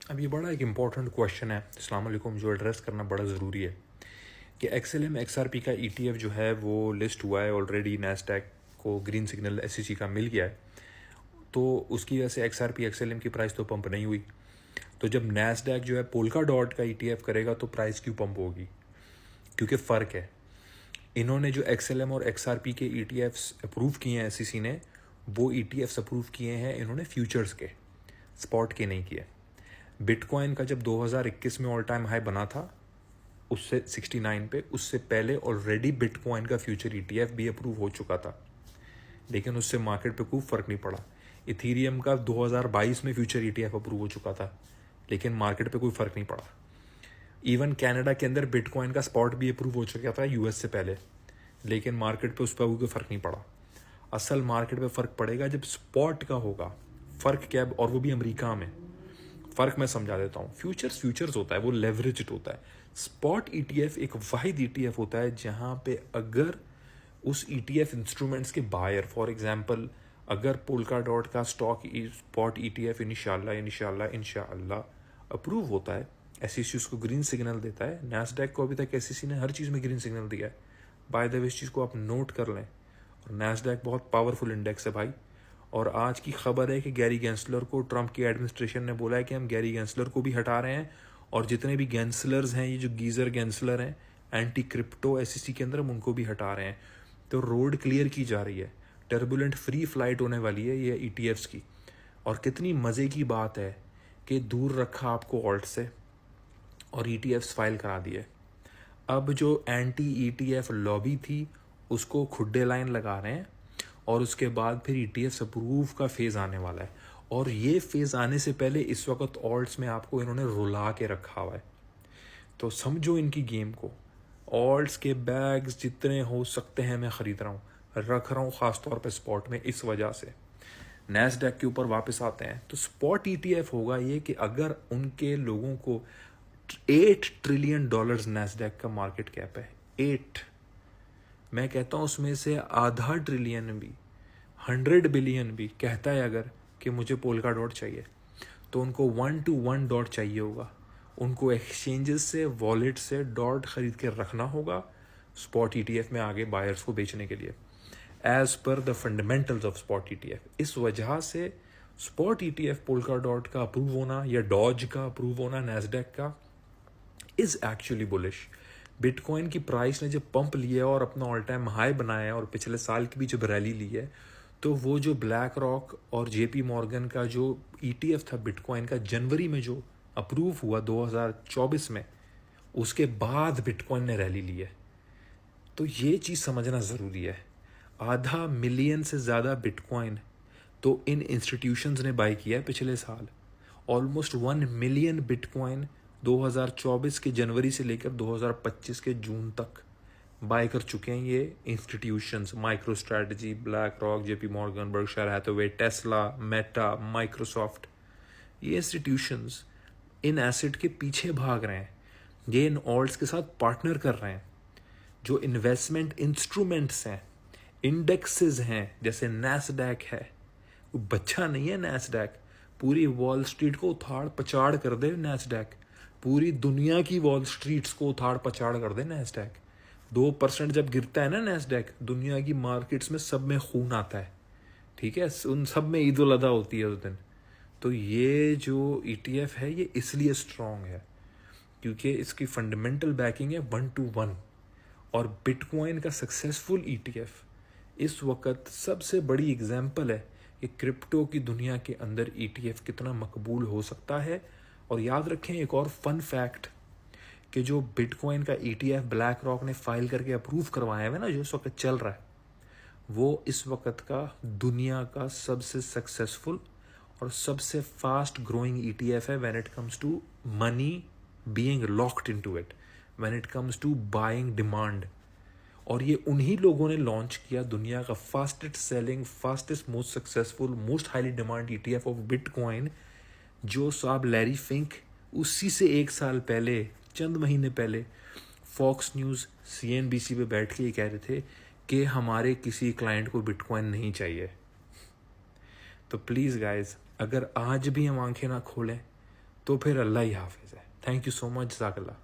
अब ये बड़ा एक इम्पॉर्टेंट क्वेश्चन है, अस्सलाम वालेकुम, जो एड्रेस करना बड़ा ज़रूरी है कि XLM XRP का ETF जो है वो लिस्ट हुआ है ऑलरेडी, नैस्डैक को ग्रीन सिग्नल SEC का मिल गया है, तो उसकी वजह से XRP XLM की प्राइस तो पंप नहीं हुई। तो जब नैस्डैक जो है पोल्का डॉट का ETF करेगा तो प्राइस क्यों पंप होगी? क्योंकि फ़र्क है। इन्होंने जो XLM और XRP के ETFs अप्रूव किए हैं SEC ने, वो ETFs अप्रूव किए हैं इन्होंने फ्यूचर्स के, स्पॉट के नहीं किए। बिटकॉइन का जब 2021 में ऑल टाइम हाई बना था उससे 69 पे, उससे पहले ऑलरेडी बिटकॉइन का फ्यूचर ETF भी अप्रूव हो चुका था, लेकिन उससे मार्केट पे कोई फ़र्क नहीं पड़ा। इथीरियम का 2022 में फ्यूचर ETF अप्रूव हो चुका था, लेकिन मार्केट पे कोई फ़र्क नहीं पड़ा। इवन कनाडा के अंदर बिटकॉइन का स्पॉट भी अप्रूव हो चुका था US से पहले, लेकिन मार्केट पे उस पर कोई फ़र्क नहीं पड़ा। असल मार्केट पे फ़र्क पड़ेगा जब स्पॉट का होगा। फ़र्क क्या है? और वो भी अमेरिका में। फ़र्क मैं समझा देता हूँ। फ्यूचर्स होता है, वो लेवरेज्ड होता है। स्पॉट ETF एक वाहिद ETF होता है जहाँ पे अगर उस ETF इंस्ट्रूमेंट्स के बायर, फॉर एग्जांपल अगर पोल्का डॉट का स्पॉट ETF इंशाल्लाह अप्रूव होता है, SEC उसको ग्रीन सिग्नल देता है। नैस्डैक को अभी तक SEC ने हर चीज़ में ग्रीन सिग्नल दिया है। बाय द वे इस चीज़ को आप नोट कर लें। और नैस्डैक बहुत पावरफुल इंडेक्स है भाई। और आज की खबर है कि गैरी गेंसलर को ट्रंप की एडमिनिस्ट्रेशन ने बोला है कि हम गैरी गेंसलर को भी हटा रहे हैं, और जितने भी गेंसलर्स हैं, ये जो गीजर गेंसलर हैं एंटी क्रिप्टो SEC के अंदर, हम उनको भी हटा रहे हैं। तो रोड क्लियर की जा रही है, टर्बुलेंट फ्री फ्लाइट होने वाली है ये ETFs की। और कितनी मज़े की बात है कि दूर रखा आपको ऑल्ट से और ETFs फाइल करा दिए। अब जो एंटी ETF लॉबी थी उसको खुड्डे लाइन लगा रहे हैं, और उसके बाद फिर ETFs अप्रूव का फेज़ आने वाला है। और ये फेज़ आने से पहले इस वक्त ऑल्ट्स में आपको इन्होंने रुला के रखा हुआ है। तो समझो इनकी गेम को। ऑल्ट्स के बैग्स जितने हो सकते हैं मैं ख़रीद रहा हूँ, रख रहा हूँ, ख़ास तौर पे स्पॉट में, इस वजह से। नैस्डैक के ऊपर वापस आते हैं तो स्पॉट ETF होगा ये कि अगर उनके लोगों को $8 ट्रिलियन नैस्डैक का मार्केट कैप है, 8, मैं कहता हूँ उसमें से आधा ट्रिलियन भी, 100 बिलियन भी कहता है अगर कि मुझे पोल्का डॉट चाहिए, तो उनको 1 to 1 डॉट चाहिए होगा। उनको एक्सचेंजेस से, वॉलेट से डॉट ख़रीद के रखना होगा स्पॉट ETF में आगे बायर्स को बेचने के लिए, as per the fundamentals of spot ETF। इस वजह से स्पॉट ETF पोल्का डॉट का अप्रूव होना या डॉज का अप्रूव होना नैस्डैक का इज़ एक्चुअली बुलिश। बिटकॉइन की प्राइस ने जब पंप लिया और अपना ऑल टाइम हाई बनाया और पिछले साल की भी जब रैली ली है, तो वो जो ब्लैक रॉक और JP मॉर्गन का जो ETF था बिटकॉइन का, जनवरी में जो अप्रूव हुआ 2024 में, उसके बाद बिटकॉइन ने रैली ली है। तो ये चीज़ समझना ज़रूरी है। 500,000 से ज़्यादा बिटकॉइन तो इन इंस्टीट्यूशंस ने बाई किया है पिछले साल। ऑलमोस्ट 1 मिलियन बिटकॉइन 2024 के जनवरी से लेकर 2025 के जून तक बाय कर चुके हैं ये institutions. MicroStrategy, BlackRock, JP Morgan, Berkshire Hathaway, Tesla, Meta, Microsoft, ये इंस्टीट्यूशंस इन एसेट के पीछे भाग रहे हैं, ये इन ऑल्ट्स के साथ पार्टनर कर रहे हैं। जो इन्वेस्टमेंट इंस्ट्रूमेंट्स हैं, इंडेक्सेस हैं, जैसे नैस्डैक है, वो बच्चा नहीं है नैस्डैक। पूरी वॉल स्ट्रीट को उखाड़ पछाड़ कर दे नैस्डैक, पूरी दुनिया की वॉल स्ट्रीट्स को उखाड़ पछाड़ कर दे नैस्डैक। 2% जब गिरता है ना नैस्डैक, दुनिया की मार्केट्स में सब में खून आता है, ठीक है, उन सब में ईद उल अदा होती है उस दिन। तो ये जो ETF है ये इसलिए स्ट्रॉन्ग है क्योंकि इसकी फंडामेंटल बैकिंग है 1 to 1। और बिटकॉइन का सक्सेसफुल ETF इस वक्त सबसे बड़ी एग्जाम्पल है कि क्रिप्टो की दुनिया के अंदर ETF कितना मकबूल हो सकता है। और याद रखें एक और फन फैक्ट कि जो बिटकॉइन का ETF ब्लैक रॉक ने फाइल करके अप्रूव करवाया है ना, जो इस वक्त चल रहा है, वो इस वक्त का दुनिया का सबसे सक्सेसफुल और सबसे फास्ट ग्रोइंग ETF है when it comes to money being locked into it, when it comes to buying demand. और ये उन्हीं लोगों ने लॉन्च किया दुनिया का fastest selling, fastest, most successful, most highly demand ETF of bitcoin, जो साहब लैरी फिंक उसी से 1 साल पहले, चंद महीने पहले, फॉक्स न्यूज़, CNBC पे बैठ के ये कह रहे थे कि हमारे किसी क्लाइंट को बिटकॉइन नहीं चाहिए। तो प्लीज़ गाइज, अगर आज भी हम आंखें ना खोलें तो फिर अल्लाह ही हाफिज़ है। थैंक यू सो मच, जज़ाकल्लाह।